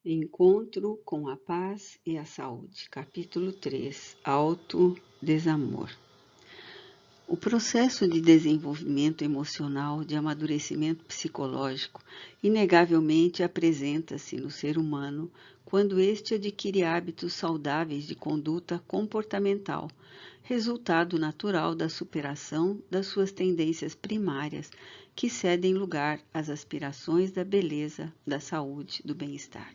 Encontro com a paz e a saúde. Capítulo 3. Autodesamor. O processo de desenvolvimento emocional, de amadurecimento psicológico, inegavelmente apresenta-se no ser humano quando este adquire hábitos saudáveis de conduta comportamental, resultado natural da superação das suas tendências primárias, que cedem lugar às aspirações da beleza, da saúde, do bem-estar.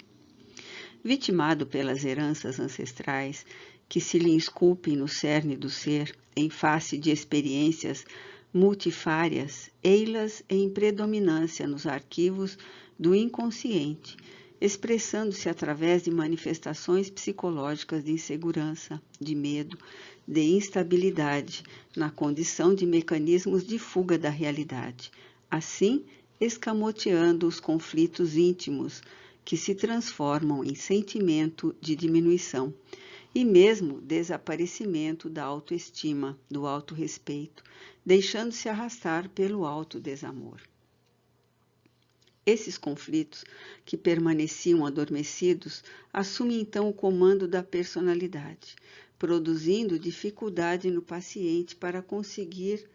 Vitimado pelas heranças ancestrais que se lhe esculpem no cerne do ser, em face de experiências multifárias, ei-las em predominância nos arquivos do inconsciente, expressando-se através de manifestações psicológicas de insegurança, de medo, de instabilidade, na condição de mecanismos de fuga da realidade, assim escamoteando os conflitos íntimos, que se transformam em sentimento de diminuição e mesmo desaparecimento da autoestima, do autorrespeito, deixando-se arrastar pelo autodesamor. Esses conflitos, que permaneciam adormecidos, assumem então o comando da personalidade, produzindo dificuldade no paciente para conseguir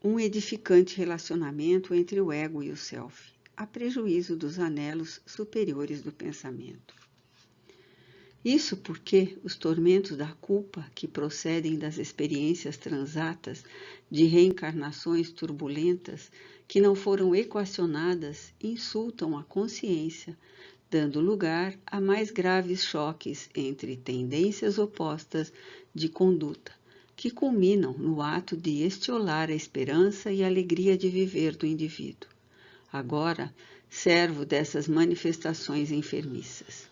um edificante relacionamento entre o ego e o self, a prejuízo dos anelos superiores do pensamento. Isso porque os tormentos da culpa, que procedem das experiências transatas de reencarnações turbulentas que não foram equacionadas, insultam a consciência, dando lugar a mais graves choques entre tendências opostas de conduta, que culminam no ato de estiolar a esperança e a alegria de viver do indivíduo, agora servo dessas manifestações enfermiças.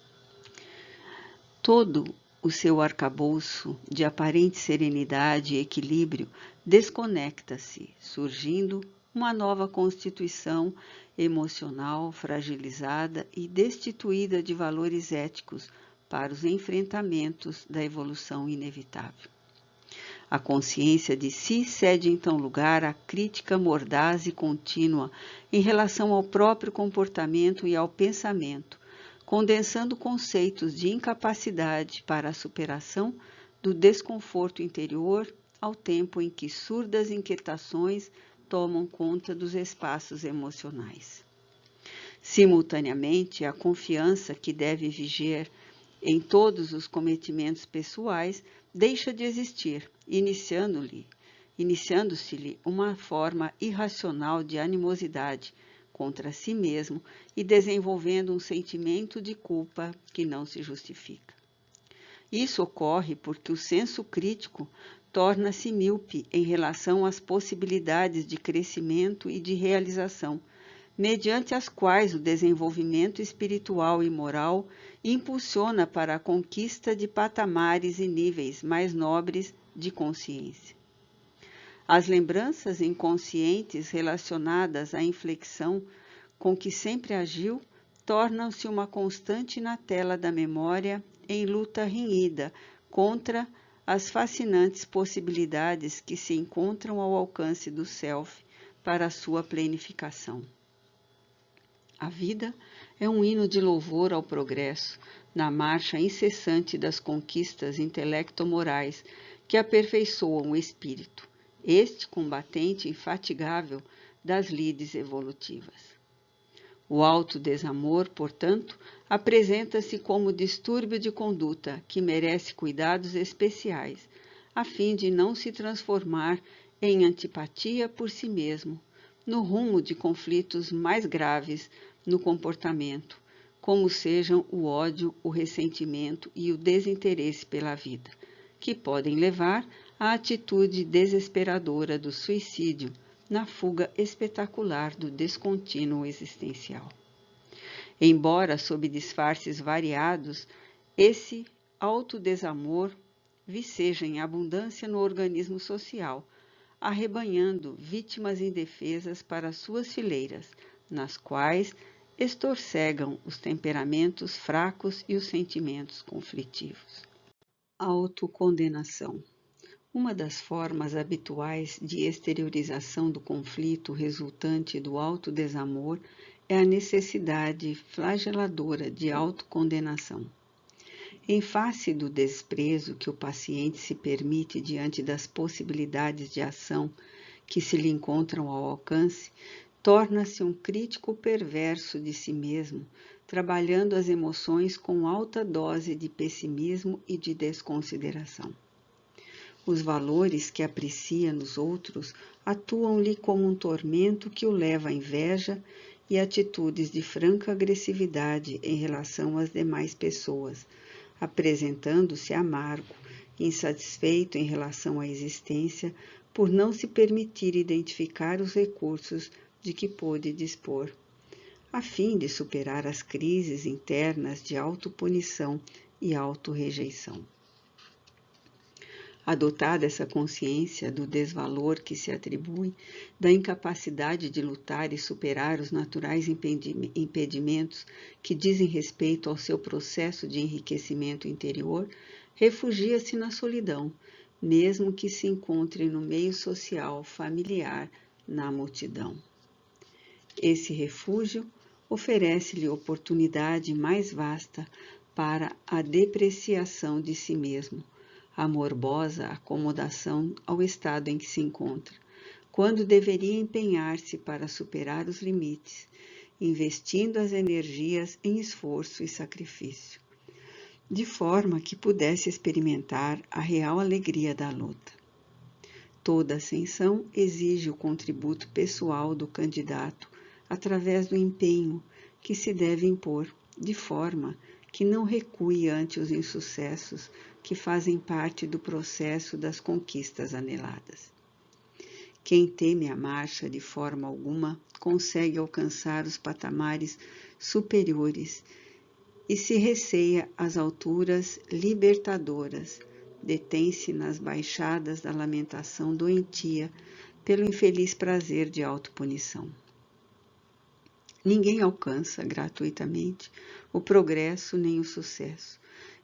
Todo o seu arcabouço de aparente serenidade e equilíbrio desconecta-se, surgindo uma nova constituição emocional fragilizada e destituída de valores éticos para os enfrentamentos da evolução inevitável. A consciência de si cede então lugar à crítica mordaz e contínua em relação ao próprio comportamento e ao pensamento, condensando conceitos de incapacidade para a superação do desconforto interior ao tempo em que surdas inquietações tomam conta dos espaços emocionais. Simultaneamente, a confiança que deve viger em todos os cometimentos pessoais deixa de existir, iniciando-se-lhe uma forma irracional de animosidade contra si mesmo e desenvolvendo um sentimento de culpa que não se justifica. Isso ocorre porque o senso crítico torna-se míope em relação às possibilidades de crescimento e de realização, mediante as quais o desenvolvimento espiritual e moral impulsiona para a conquista de patamares e níveis mais nobres de consciência. As lembranças inconscientes relacionadas à inflexão com que sempre agiu tornam-se uma constante na tela da memória em luta renhida contra as fascinantes possibilidades que se encontram ao alcance do self para a sua planificação. A vida é um hino de louvor ao progresso, na marcha incessante das conquistas intelecto-morais que aperfeiçoam o espírito, este combatente infatigável das lides evolutivas. O autodesamor, portanto, apresenta-se como distúrbio de conduta que merece cuidados especiais, a fim de não se transformar em antipatia por si mesmo, no rumo de conflitos mais graves no comportamento, como sejam o ódio, o ressentimento e o desinteresse pela vida, que podem levar à atitude desesperadora do suicídio na fuga espetacular do descontínuo existencial. Embora sob disfarces variados, esse autodesamor viceja em abundância no organismo social, arrebanhando vítimas indefesas para suas fileiras, nas quais estorcegam os temperamentos fracos e os sentimentos conflitivos. Autocondenação. Uma das formas habituais de exteriorização do conflito resultante do autodesamor é a necessidade flageladora de autocondenação. Em face do desprezo que o paciente se permite diante das possibilidades de ação que se lhe encontram ao alcance, torna-se um crítico perverso de si mesmo, trabalhando as emoções com alta dose de pessimismo e de desconsideração. Os valores que aprecia nos outros atuam-lhe como um tormento que o leva à inveja e atitudes de franca agressividade em relação às demais pessoas, apresentando-se amargo, insatisfeito em relação à existência por não se permitir identificar os recursos de que pôde dispor, a fim de superar as crises internas de autopunição e autorrejeição. Adotada essa consciência do desvalor que se atribui, da incapacidade de lutar e superar os naturais impedimentos que dizem respeito ao seu processo de enriquecimento interior, refugia-se na solidão, mesmo que se encontre no meio social, familiar, na multidão. Esse refúgio oferece-lhe oportunidade mais vasta para a depreciação de si mesmo, a morbosa acomodação ao estado em que se encontra, quando deveria empenhar-se para superar os limites, investindo as energias em esforço e sacrifício, de forma que pudesse experimentar a real alegria da luta. Toda ascensão exige o contributo pessoal do candidato através do empenho que se deve impor, de forma que não recue ante os insucessos que fazem parte do processo das conquistas aneladas. Quem teme a marcha de forma alguma consegue alcançar os patamares superiores e se receia as alturas libertadoras, detém-se nas baixadas da lamentação doentia pelo infeliz prazer de autopunição. Ninguém alcança gratuitamente o progresso nem o sucesso,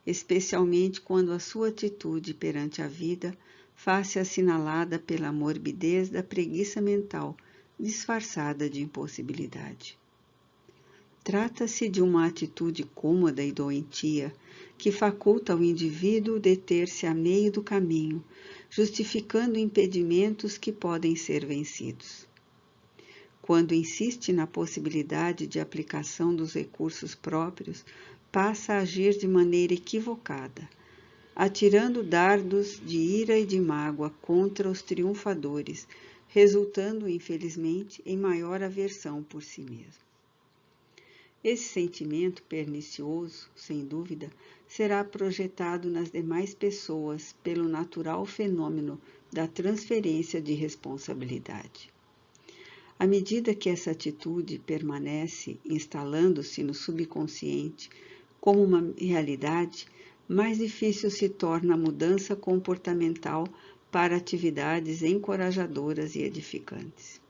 especialmente quando a sua atitude perante a vida faz-se assinalada pela morbidez da preguiça mental, disfarçada de impossibilidade. Trata-se de uma atitude cômoda e doentia que faculta ao indivíduo deter-se a meio do caminho, justificando impedimentos que podem ser vencidos. Quando insiste na possibilidade de aplicação dos recursos próprios, passa a agir de maneira equivocada, atirando dardos de ira e de mágoa contra os triunfadores, resultando, infelizmente, em maior aversão por si mesmo. Esse sentimento pernicioso, sem dúvida, será projetado nas demais pessoas pelo natural fenômeno da transferência de responsabilidade. À medida que essa atitude permanece instalando-se no subconsciente como uma realidade, mais difícil se torna a mudança comportamental para atividades encorajadoras e edificantes.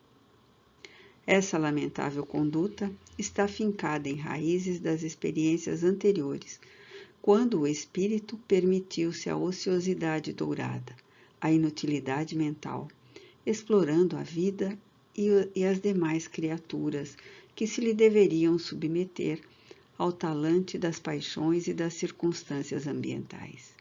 Essa lamentável conduta está fincada em raízes das experiências anteriores, quando o espírito permitiu-se a ociosidade dourada, a inutilidade mental, explorando a vida e as demais criaturas que se lhe deveriam submeter ao talante das paixões e das circunstâncias ambientais.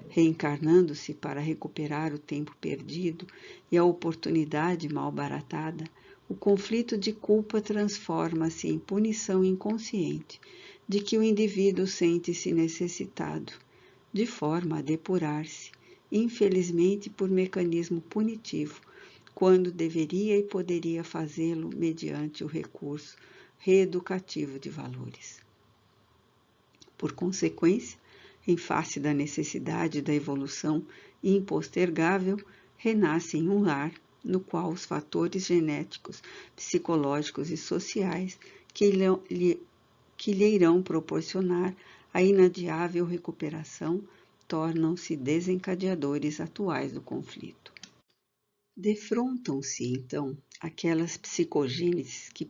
Reencarnando-se para recuperar o tempo perdido e a oportunidade mal baratada, o conflito de culpa transforma-se em punição inconsciente, de que o indivíduo sente-se necessitado, de forma a depurar-se, infelizmente por mecanismo punitivo, quando deveria e poderia fazê-lo mediante o recurso reeducativo de valores. Por consequência, em face da necessidade da evolução impostergável, renasce em um lar no qual os fatores genéticos, psicológicos e sociais que lhe irão proporcionar a inadiável recuperação tornam-se desencadeadores atuais do conflito. Defrontam-se, então, aquelas psicogêneses que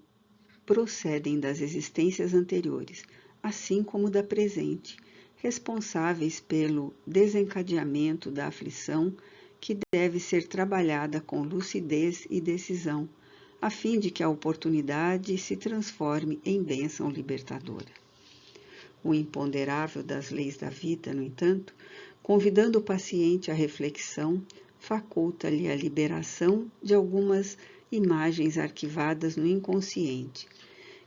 procedem das existências anteriores, assim como da presente, responsáveis pelo desencadeamento da aflição que deve ser trabalhada com lucidez e decisão, a fim de que a oportunidade se transforme em bênção libertadora. O imponderável das leis da vida, no entanto, convidando o paciente à reflexão, faculta-lhe a liberação de algumas imagens arquivadas no inconsciente,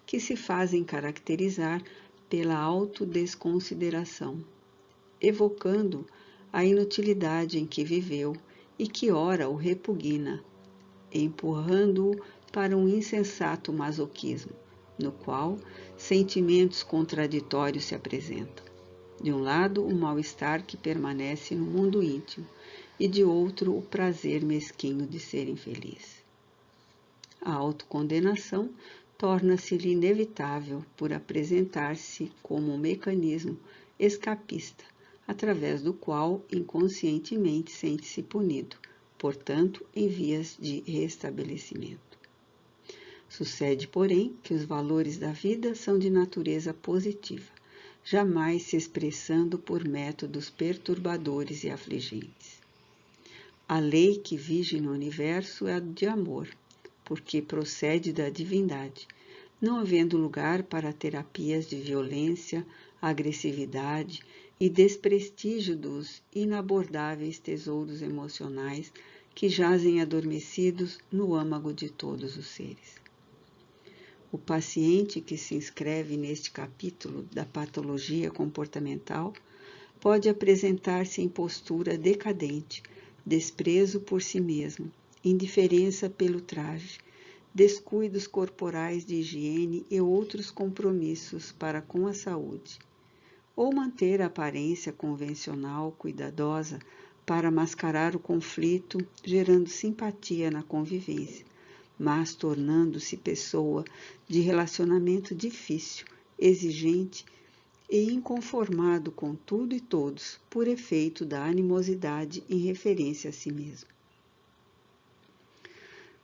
que se fazem caracterizar pela autodesconsideração, evocando a inutilidade em que viveu e que ora o repugna, empurrando-o para um insensato masoquismo, no qual sentimentos contraditórios se apresentam. De um lado, o mal-estar que permanece no mundo íntimo, e de outro, o prazer mesquinho de ser infeliz. A autocondenação torna-se-lhe inevitável por apresentar-se como um mecanismo escapista, através do qual inconscientemente sente-se punido, portanto, em vias de restabelecimento. Sucede, porém, que os valores da vida são de natureza positiva, jamais se expressando por métodos perturbadores e afligentes. A lei que vige no universo é a de amor, porque procede da divindade, não havendo lugar para terapias de violência, agressividade e desprestígio dos inabordáveis tesouros emocionais que jazem adormecidos no âmago de todos os seres. O paciente que se inscreve neste capítulo da patologia comportamental pode apresentar-se em postura decadente, desprezo por si mesmo, indiferença pelo traje, descuidos corporais de higiene e outros compromissos para com a saúde, ou manter a aparência convencional, cuidadosa, para mascarar o conflito, gerando simpatia na convivência, mas tornando-se pessoa de relacionamento difícil, exigente e inconformado com tudo e todos, por efeito da animosidade em referência a si mesmo.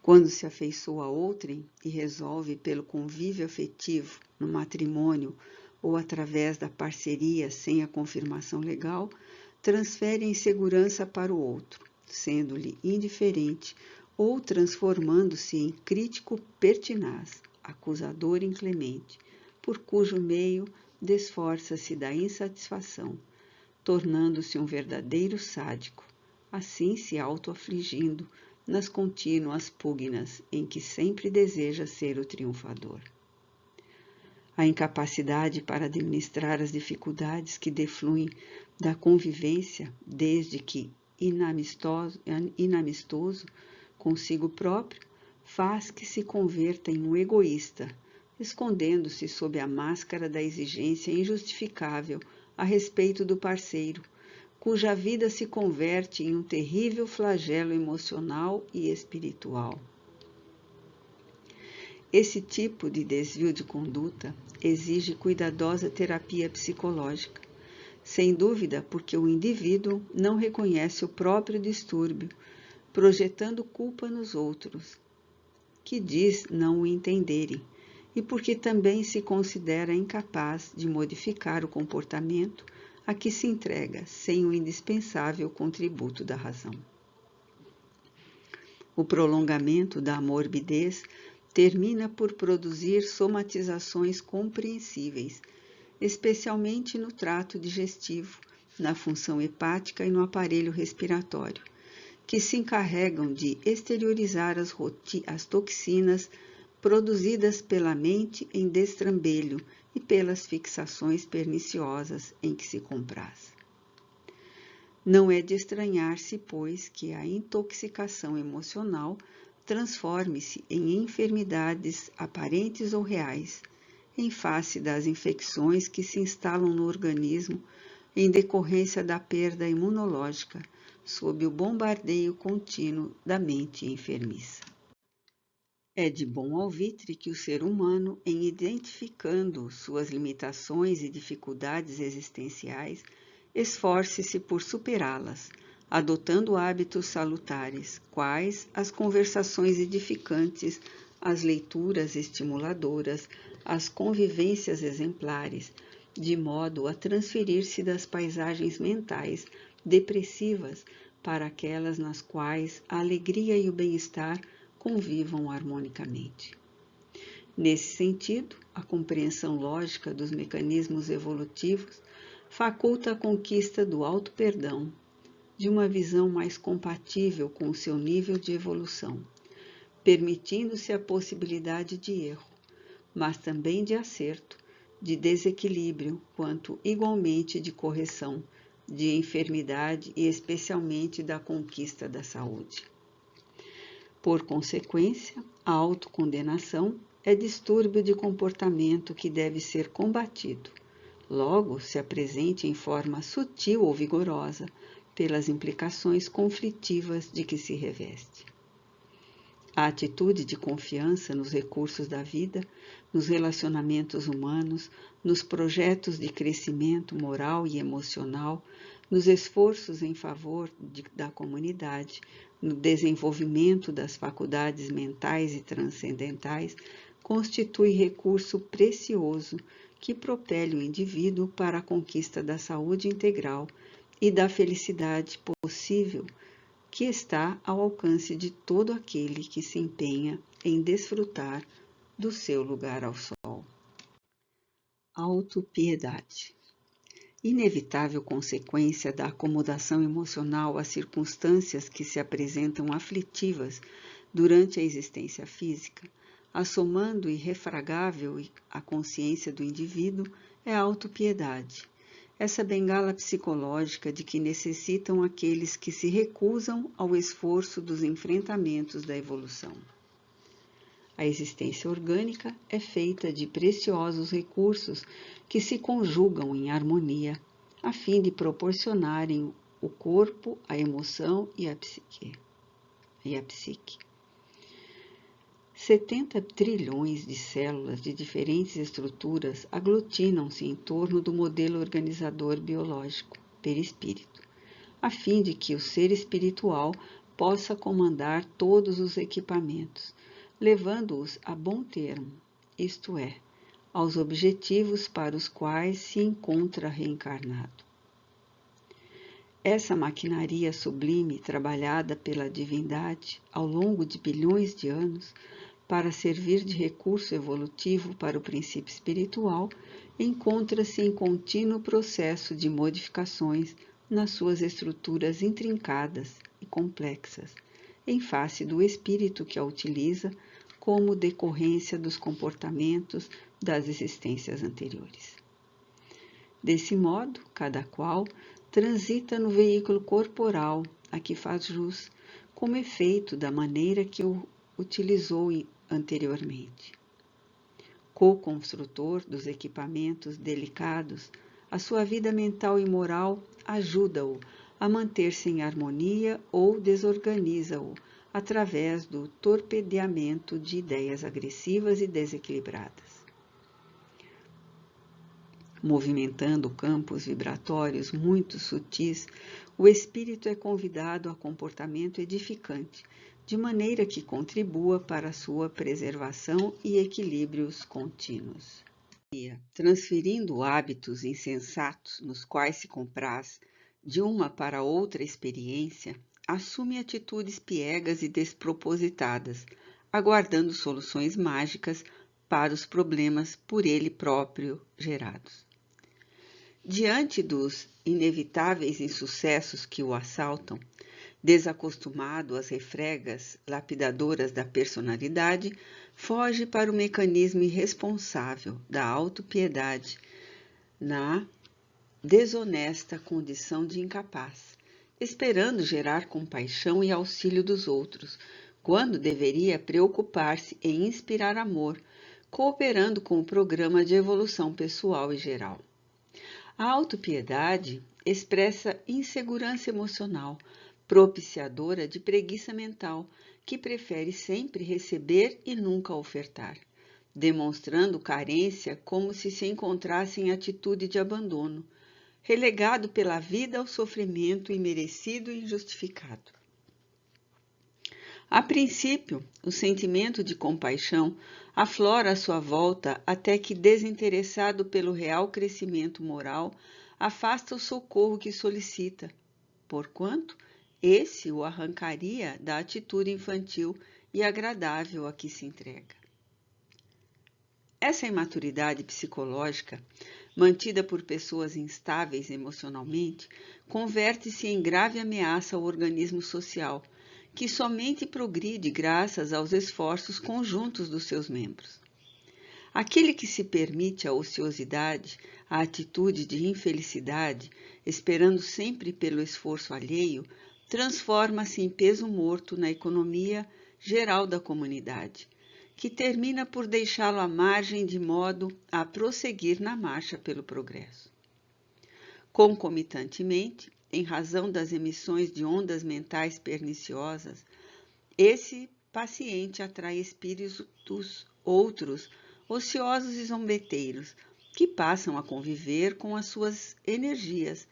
Quando se afeiçoa a outrem e resolve pelo convívio afetivo, no matrimônio ou através da parceria sem a confirmação legal, transfere a insegurança para o outro, sendo-lhe indiferente ou transformando-se em crítico pertinaz, acusador inclemente, por cujo meio desforça-se da insatisfação, tornando-se um verdadeiro sádico, assim se auto-afligindo nas contínuas pugnas em que sempre deseja ser o triunfador. A incapacidade para administrar as dificuldades que defluem da convivência, desde que inamistoso consigo próprio, faz que se converta em um egoísta, escondendo-se sob a máscara da exigência injustificável a respeito do parceiro, cuja vida se converte em um terrível flagelo emocional e espiritual. Esse tipo de desvio de conduta exige cuidadosa terapia psicológica, sem dúvida porque o indivíduo não reconhece o próprio distúrbio, projetando culpa nos outros, que diz não o entenderem, e porque também se considera incapaz de modificar o comportamento a que se entrega sem o indispensável contributo da razão. O prolongamento da morbidez termina por produzir somatizações compreensíveis, especialmente no trato digestivo, na função hepática e no aparelho respiratório, que se encarregam de exteriorizar as toxinas produzidas pela mente em destrambelho e pelas fixações perniciosas em que se compraz. Não é de estranhar-se, pois, que a intoxicação emocional transforme-se em enfermidades aparentes ou reais, em face das infecções que se instalam no organismo em decorrência da perda imunológica, sob o bombardeio contínuo da mente enfermiça. É de bom alvitre que o ser humano, em identificando suas limitações e dificuldades existenciais, esforce-se por superá-las, adotando hábitos salutares, quais as conversações edificantes, as leituras estimuladoras, as convivências exemplares, de modo a transferir-se das paisagens mentais depressivas para aquelas nas quais a alegria e o bem-estar convivam harmonicamente. Nesse sentido, a compreensão lógica dos mecanismos evolutivos faculta a conquista do auto-perdão, de uma visão mais compatível com o seu nível de evolução, permitindo-se a possibilidade de erro, mas também de acerto, de desequilíbrio, quanto igualmente de correção, de enfermidade e especialmente da conquista da saúde. Por consequência, a autocondenação é distúrbio de comportamento que deve ser combatido. Logo, se apresente em forma sutil ou vigorosa, pelas implicações conflitivas de que se reveste. A atitude de confiança nos recursos da vida, nos relacionamentos humanos, nos projetos de crescimento moral e emocional, nos esforços em favor da comunidade, no desenvolvimento das faculdades mentais e transcendentais, constitui recurso precioso que propele o indivíduo para a conquista da saúde integral e da felicidade possível que está ao alcance de todo aquele que se empenha em desfrutar do seu lugar ao sol. Autopiedade. Inevitável consequência da acomodação emocional às circunstâncias que se apresentam aflitivas durante a existência física, assomando irrefragável a consciência do indivíduo, é a autopiedade. Essa bengala psicológica de que necessitam aqueles que se recusam ao esforço dos enfrentamentos da evolução. A existência orgânica é feita de preciosos recursos que se conjugam em harmonia, a fim de proporcionarem o corpo, a emoção e a psique. 70 trilhões de células de diferentes estruturas aglutinam-se em torno do modelo organizador biológico, perispírito, a fim de que o ser espiritual possa comandar todos os equipamentos, levando-os a bom termo, isto é, aos objetivos para os quais se encontra reencarnado. Essa maquinaria sublime, trabalhada pela divindade ao longo de bilhões de anos, para servir de recurso evolutivo para o princípio espiritual, encontra-se em contínuo processo de modificações nas suas estruturas intrincadas e complexas, em face do espírito que a utiliza como decorrência dos comportamentos das existências anteriores. Desse modo, cada qual transita no veículo corporal a que faz jus, como efeito da maneira que o utilizou anteriormente. Co-construtor dos equipamentos delicados, a sua vida mental e moral ajuda-o a manter-se em harmonia ou desorganiza-o através do torpedeamento de ideias agressivas e desequilibradas. Movimentando campos vibratórios muito sutis, o espírito é convidado a comportamento edificante, de maneira que contribua para a sua preservação e equilíbrios contínuos. Transferindo hábitos insensatos nos quais se compraz de uma para outra experiência, assume atitudes piegas e despropositadas, aguardando soluções mágicas para os problemas por ele próprio gerados. Diante dos inevitáveis insucessos que o assaltam, desacostumado às refregas lapidadoras da personalidade, foge para o mecanismo irresponsável da autopiedade na desonesta condição de incapaz, esperando gerar compaixão e auxílio dos outros, quando deveria preocupar-se em inspirar amor, cooperando com o programa de evolução pessoal e geral. A autopiedade expressa insegurança emocional, propiciadora de preguiça mental, que prefere sempre receber e nunca ofertar, demonstrando carência como se encontrasse em atitude de abandono, relegado pela vida ao sofrimento imerecido e injustificado. A princípio, o sentimento de compaixão aflora à sua volta até que, desinteressado pelo real crescimento moral, afasta o socorro que solicita, porquanto esse o arrancaria da atitude infantil e agradável a que se entrega. Essa imaturidade psicológica, mantida por pessoas instáveis emocionalmente, converte-se em grave ameaça ao organismo social, que somente progride graças aos esforços conjuntos dos seus membros. Aquele que se permite a ociosidade, a atitude de infelicidade, esperando sempre pelo esforço alheio, transforma-se em peso morto na economia geral da comunidade, que termina por deixá-lo à margem de modo a prosseguir na marcha pelo progresso. Concomitantemente, em razão das emissões de ondas mentais perniciosas, esse paciente atrai espíritos outros, ociosos e zombeteiros, que passam a conviver com as suas energias,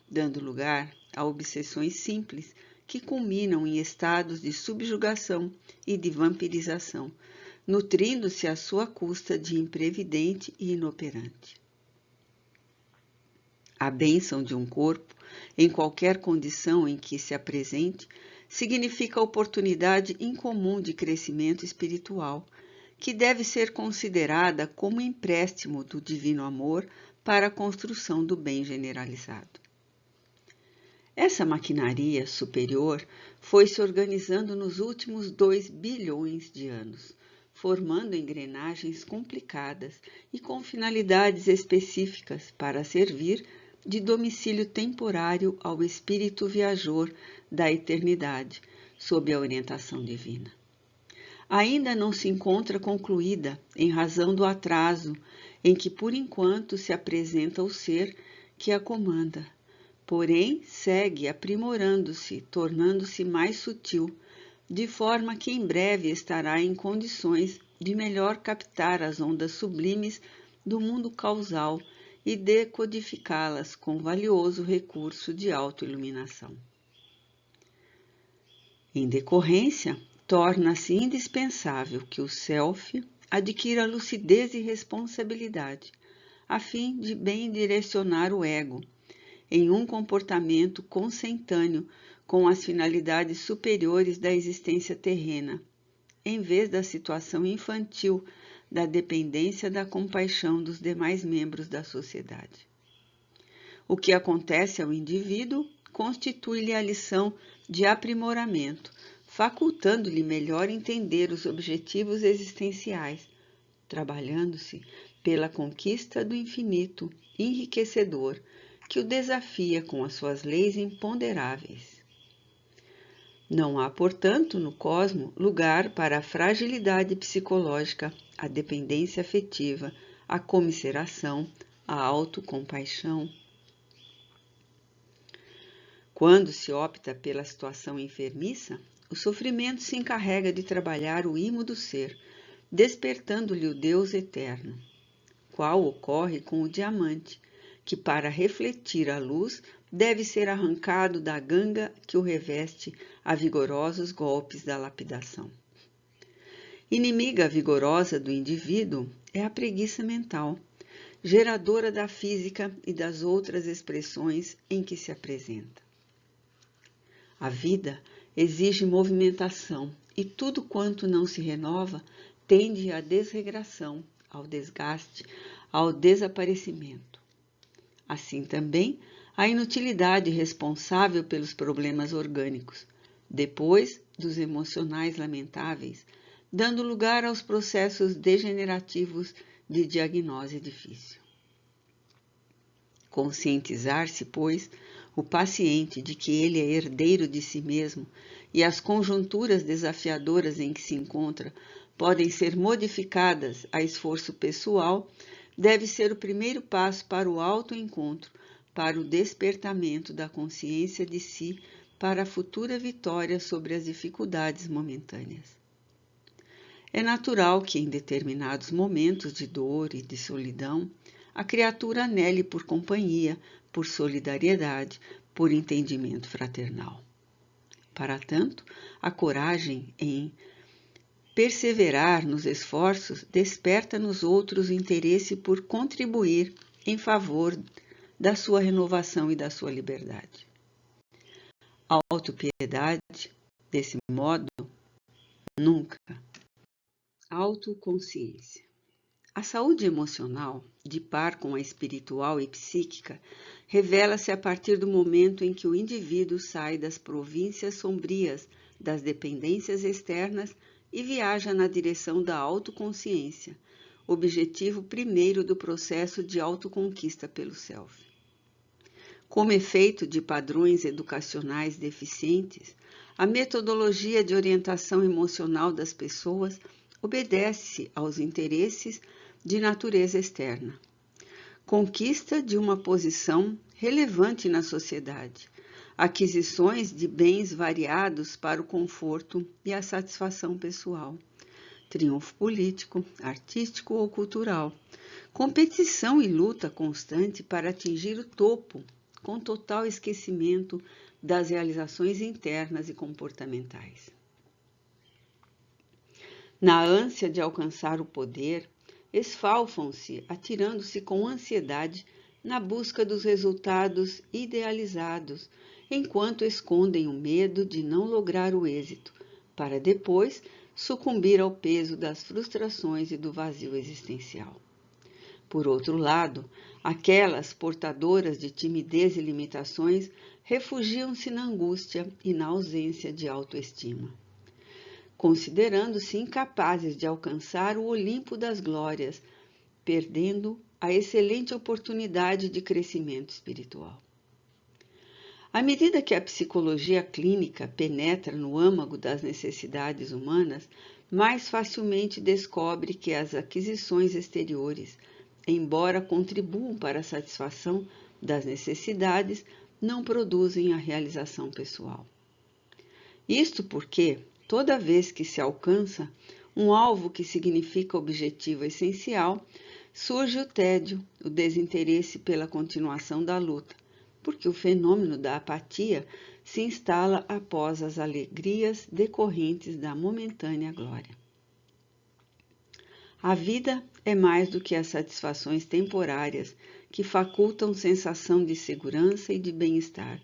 dando lugar a obsessões simples que culminam em estados de subjugação e de vampirização, nutrindo-se à sua custa de imprevidente e inoperante. A bênção de um corpo, em qualquer condição em que se apresente, significa a oportunidade incomum de crescimento espiritual, que deve ser considerada como empréstimo do divino amor para a construção do bem generalizado. Essa maquinaria superior foi se organizando nos últimos 2 bilhões de anos, formando engrenagens complicadas e com finalidades específicas para servir de domicílio temporário ao espírito viajor da eternidade, sob a orientação divina. Ainda não se encontra concluída em razão do atraso em que por enquanto se apresenta o ser que a comanda, porém segue aprimorando-se, tornando-se mais sutil, de forma que em breve estará em condições de melhor captar as ondas sublimes do mundo causal e decodificá-las com valioso recurso de autoiluminação. Em decorrência, torna-se indispensável que o Self adquira lucidez e responsabilidade, a fim de bem direcionar o ego em um comportamento consentâneo com as finalidades superiores da existência terrena, em vez da situação infantil da dependência da compaixão dos demais membros da sociedade. O que acontece ao indivíduo constitui-lhe a lição de aprimoramento, facultando-lhe melhor entender os objetivos existenciais, trabalhando-se pela conquista do infinito enriquecedor que o desafia com as suas leis imponderáveis. Não há, portanto, no cosmo lugar para a fragilidade psicológica, a dependência afetiva, a comiseração, a autocompaixão. Quando se opta pela situação enfermiça, o sofrimento se encarrega de trabalhar o imo do ser, despertando-lhe o Deus eterno, qual ocorre com o diamante, que para refletir a luz deve ser arrancado da ganga que o reveste a vigorosos golpes da lapidação. Inimiga vigorosa do indivíduo é a preguiça mental, geradora da física e das outras expressões em que se apresenta. A vida exige movimentação e tudo quanto não se renova tende à desregração, ao desgaste, ao desaparecimento. Assim também, a inutilidade responsável pelos problemas orgânicos, depois dos emocionais lamentáveis, dando lugar aos processos degenerativos de diagnose difícil. Conscientizar-se, pois, o paciente de que ele é herdeiro de si mesmo e as conjunturas desafiadoras em que se encontra podem ser modificadas a esforço pessoal, deve ser o primeiro passo para o autoencontro, para o despertamento da consciência de si, para a futura vitória sobre as dificuldades momentâneas. É natural que, em determinados momentos de dor e de solidão, a criatura anele por companhia, por solidariedade, por entendimento fraternal. Para tanto, a coragem em perseverar nos esforços desperta nos outros o interesse por contribuir em favor da sua renovação e da sua liberdade. A autopiedade, desse modo, nunca. Autoconsciência. A saúde emocional, de par com a espiritual e psíquica, revela-se a partir do momento em que o indivíduo sai das províncias sombrias das dependências externas e viaja na direção da autoconsciência, objetivo primeiro do processo de autoconquista pelo self. Como efeito de padrões educacionais deficientes, a metodologia de orientação emocional das pessoas obedece aos interesses de natureza externa. Conquista de uma posição relevante na sociedade, aquisições de bens variados para o conforto e a satisfação pessoal, triunfo político, artístico ou cultural, competição e luta constante para atingir o topo, com total esquecimento das realizações internas e comportamentais. Na ânsia de alcançar o poder, esfalfam-se, atirando-se com ansiedade na busca dos resultados idealizados, enquanto escondem o medo de não lograr o êxito, para depois sucumbir ao peso das frustrações e do vazio existencial. Por outro lado, aquelas portadoras de timidez e limitações refugiam-se na angústia e na ausência de autoestima, considerando-se incapazes de alcançar o Olimpo das glórias, perdendo a excelente oportunidade de crescimento espiritual. À medida que a psicologia clínica penetra no âmago das necessidades humanas, mais facilmente descobre que as aquisições exteriores, embora contribuam para a satisfação das necessidades, não produzem a realização pessoal. Isto porque, toda vez que se alcança um alvo que significa objetivo essencial, surge o tédio, o desinteresse pela continuação da luta, porque o fenômeno da apatia se instala após as alegrias decorrentes da momentânea glória. A vida é mais do que as satisfações temporárias que facultam sensação de segurança e de bem-estar,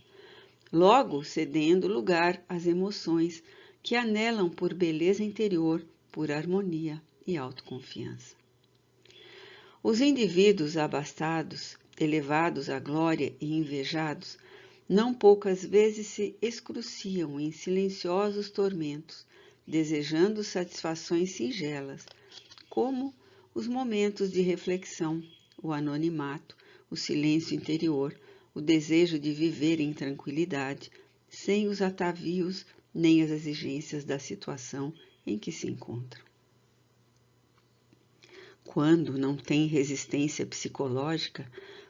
logo cedendo lugar às emoções que anelam por beleza interior, por harmonia e autoconfiança. Os indivíduos abastados, elevados à glória e invejados, não poucas vezes se excruciam em silenciosos tormentos, desejando satisfações singelas, como os momentos de reflexão, o anonimato, o silêncio interior, o desejo de viver em tranquilidade, sem os atavios nem as exigências da situação em que se encontram. Quando não têm resistência psicológica,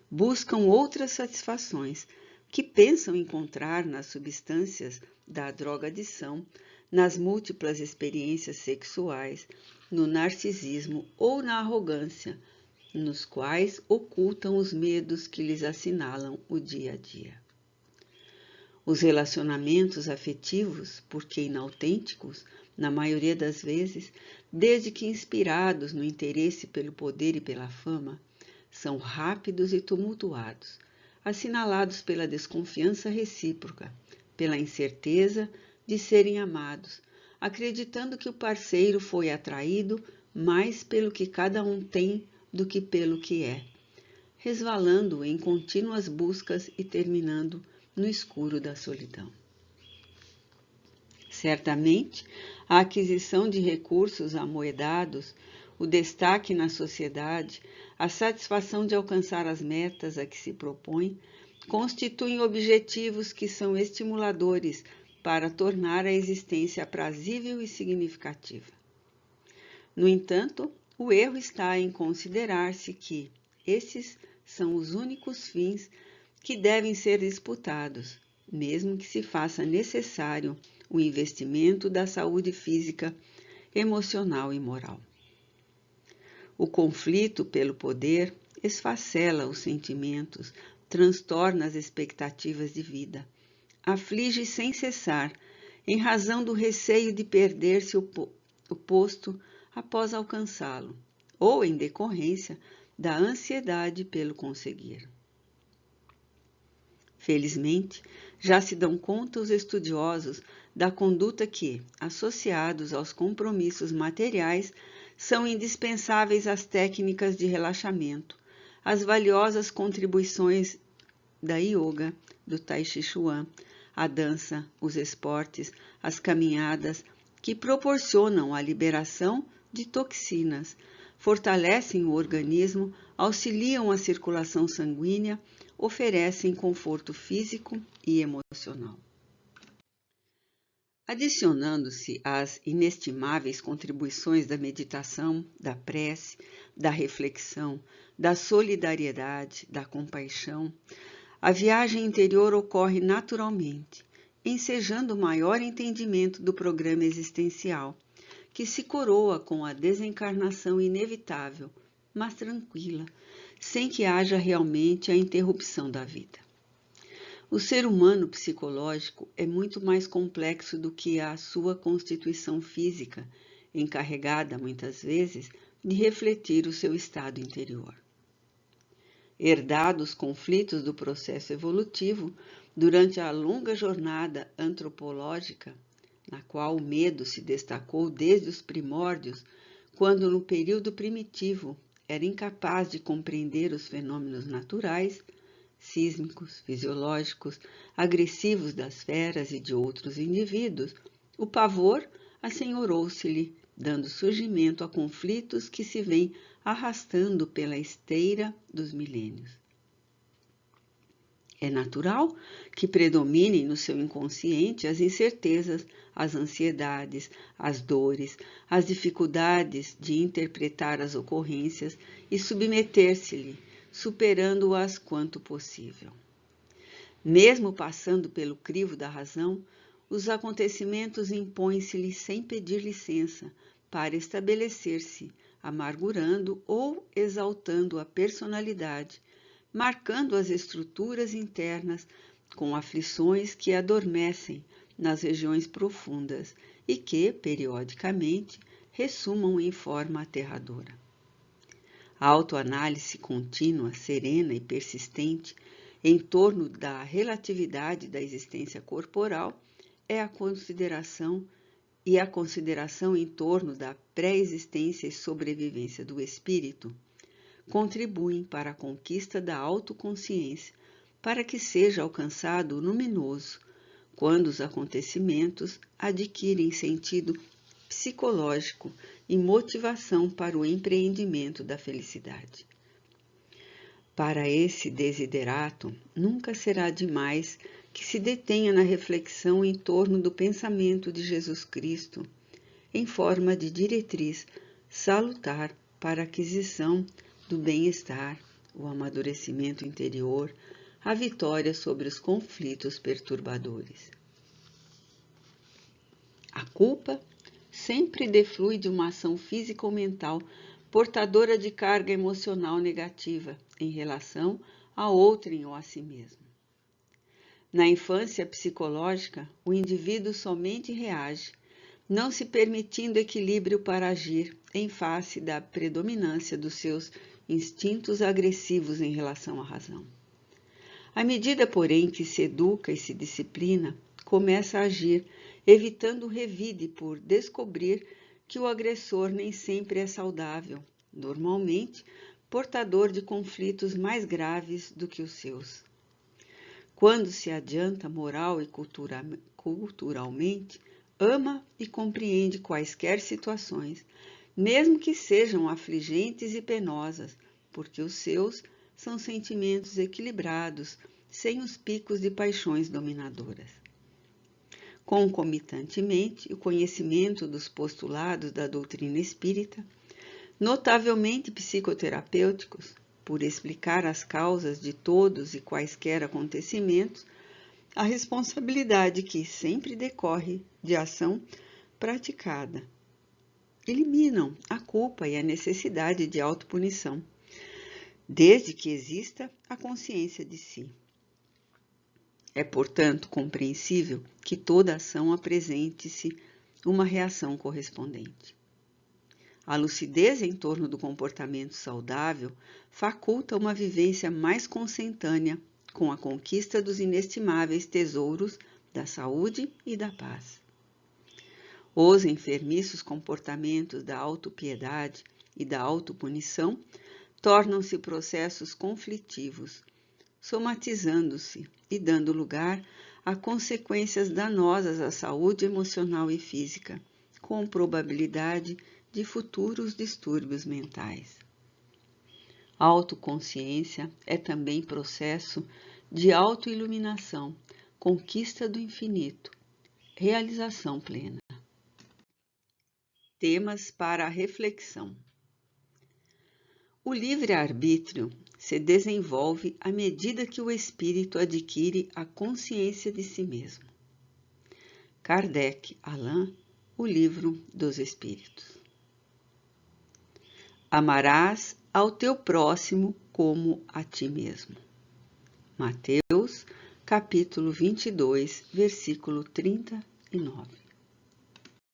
buscam outras satisfações que pensam encontrar nas substâncias da drogadição, nas múltiplas experiências sexuais, no narcisismo ou na arrogância, nos quais ocultam os medos que lhes assinalam o dia a dia. Os relacionamentos afetivos, porque inautênticos, na maioria das vezes, desde que inspirados no interesse pelo poder e pela fama, são rápidos e tumultuados, assinalados pela desconfiança recíproca, pela incerteza de serem amados, acreditando que o parceiro foi atraído mais pelo que cada um tem do que pelo que é, resvalando em contínuas buscas e terminando no escuro da solidão. Certamente, a aquisição de recursos amoedados, o destaque na sociedade, a satisfação de alcançar as metas a que se propõe, constituem objetivos que são estimuladores para tornar a existência aprazível e significativa. No entanto, o erro está em considerar-se que esses são os únicos fins que devem ser disputados, mesmo que se faça necessário o investimento da saúde física, emocional e moral. O conflito pelo poder esfacela os sentimentos, transtorna as expectativas de vida, aflige sem cessar, em razão do receio de perder-se o posto após alcançá-lo, ou em decorrência da ansiedade pelo conseguir. Felizmente, já se dão conta os estudiosos da conduta que, associados aos compromissos materiais, são indispensáveis às técnicas de relaxamento, às valiosas contribuições da yoga, do tai chi chuan, a dança, os esportes, as caminhadas, que proporcionam a liberação de toxinas, fortalecem o organismo, auxiliam a circulação sanguínea, oferecem conforto físico e emocional. Adicionando-se às inestimáveis contribuições da meditação, da prece, da reflexão, da solidariedade, da compaixão, a viagem interior ocorre naturalmente, ensejando o maior entendimento do programa existencial, que se coroa com a desencarnação inevitável, mas tranquila, sem que haja realmente a interrupção da vida. O ser humano psicológico é muito mais complexo do que a sua constituição física, encarregada, muitas vezes, de refletir o seu estado interior. Herdados conflitos do processo evolutivo, durante a longa jornada antropológica, na qual o medo se destacou desde os primórdios, quando no período primitivo era incapaz de compreender os fenômenos naturais, sísmicos, fisiológicos, agressivos das feras e de outros indivíduos, o pavor assenhorou-se-lhe, dando surgimento a conflitos que se vêm arrastando pela esteira dos milênios. É natural que predominem no seu inconsciente as incertezas, as ansiedades, as dores, as dificuldades de interpretar as ocorrências e submeter-se-lhe, superando-as quanto possível. Mesmo passando pelo crivo da razão, os acontecimentos impõem-se-lhe sem pedir licença para estabelecer-se, amargurando ou exaltando a personalidade, marcando as estruturas internas com aflições que adormecem nas regiões profundas e que, periodicamente, ressumam em forma aterradora. A autoanálise contínua, serena e persistente em torno da relatividade da existência corporal é a consideração em torno da pré-existência e sobrevivência do espírito contribuem para a conquista da autoconsciência, para que seja alcançado o luminoso, quando os acontecimentos adquirem sentido psicológico e motivação para o empreendimento da felicidade. Para esse desiderato, nunca será demais que se detenha na reflexão em torno do pensamento de Jesus Cristo, em forma de diretriz salutar para a aquisição do bem-estar, o amadurecimento interior, a vitória sobre os conflitos perturbadores. A culpa sempre deflui de uma ação física ou mental portadora de carga emocional negativa em relação a outrem ou a si mesmo. Na infância psicológica, o indivíduo somente reage, não se permitindo equilíbrio para agir em face da predominância dos seus instintos agressivos em relação à razão. À medida, porém, que se educa e se disciplina, começa a agir, evitando o revide por descobrir que o agressor nem sempre é saudável, normalmente portador de conflitos mais graves do que os seus. Quando se adianta moral e culturalmente, ama e compreende quaisquer situações, mesmo que sejam afligentes e penosas, porque os seus são sentimentos equilibrados, sem os picos de paixões dominadoras. Concomitantemente, o conhecimento dos postulados da doutrina espírita, notavelmente psicoterapêuticos, por explicar as causas de todos e quaisquer acontecimentos, a responsabilidade que sempre decorre de ação praticada. Eliminam a culpa e a necessidade de autopunição, desde que exista a consciência de si. É, portanto, compreensível que toda ação apresente-se uma reação correspondente. A lucidez em torno do comportamento saudável faculta uma vivência mais consentânea com a conquista dos inestimáveis tesouros da saúde e da paz. Os enfermiços comportamentos da autopiedade e da autopunição tornam-se processos conflitivos, somatizando-se e dando lugar a consequências danosas à saúde emocional e física, com probabilidade de futuros distúrbios mentais. A autoconsciência é também processo de autoiluminação, conquista do infinito, realização plena. Temas para a reflexão. O livre-arbítrio se desenvolve à medida que o espírito adquire a consciência de si mesmo. Kardec, Alain, O Livro dos Espíritos. Amarás ao teu próximo como a ti mesmo. Mateus, capítulo 22, versículo 39.